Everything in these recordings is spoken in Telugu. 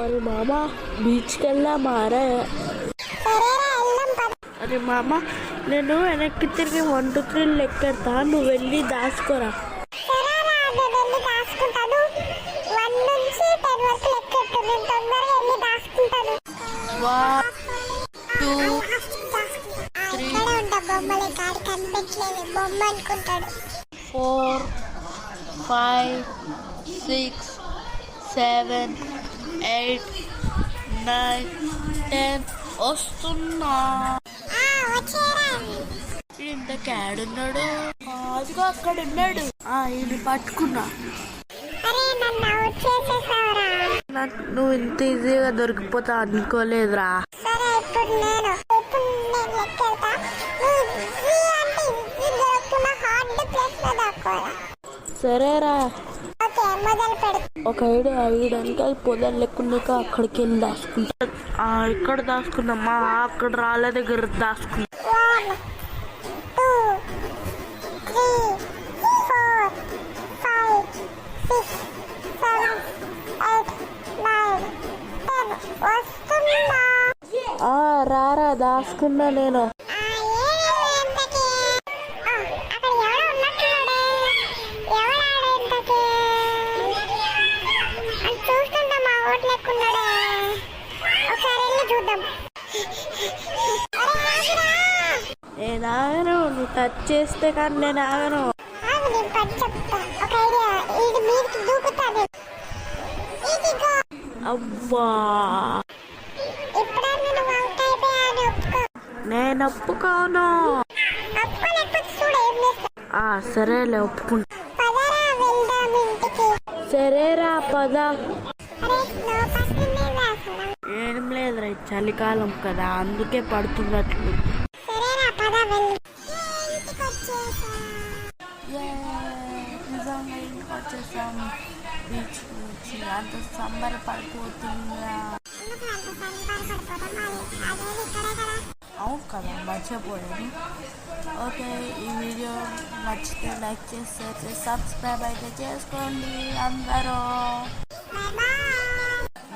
अरे मामा बीच కెళ్దాం మారా. అరే మామ నేను వెనక్కి తిరిగి 1 2 3 లెక్కెడతా, నువ్వు వెళ్ళి దాచుకోరా. 4 5 6 7 8 9 10 వస్తున్నా. ఇంత క్యాడున్నాడు, అదిగో అక్కడ ఉన్నాడు. ఇది పట్టుకున్నా. నువ్వు ఇంత ఈజీగా దొరికిపోతా అనుకోలేదురా. సరేరా, ఒక ఐడానికి పొదలు లెక్కున్నాక అక్కడికి వెళ్ళి దాచుకుంటా. ఇక్కడ దాచుకున్నామ్మా, అక్కడ రాళ్ళ దగ్గర దాచుకున్నా. 1 2 3 4 5 6 7 8 9 10 వస్తున్నా. రారా, దాచుకున్నా నేను. నేను ఆగను, నువ్వు టచ్ చేస్తే కానీ నేను ఆగను. అబ్బా, నేను ఒప్పుకోను. సరేలే, ఒప్పుకుంటా. సరేరా పద. ఏం లేదురా, చలికాలం కదా అందుకే పడుతున్నట్లు. నిజంగా ఇంటికి వచ్చేసాం బీచ్ నుంచి. అంత సమ్మర్ పడిపోతుందా? అవును కదా, మర్చిపోయాను. ఓకే, ఈ వీడియో నచ్చితే లైక్ చేస్తే సబ్స్క్రైబ్ అయితే చేసుకోండి అందరూ.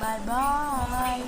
Bye bye.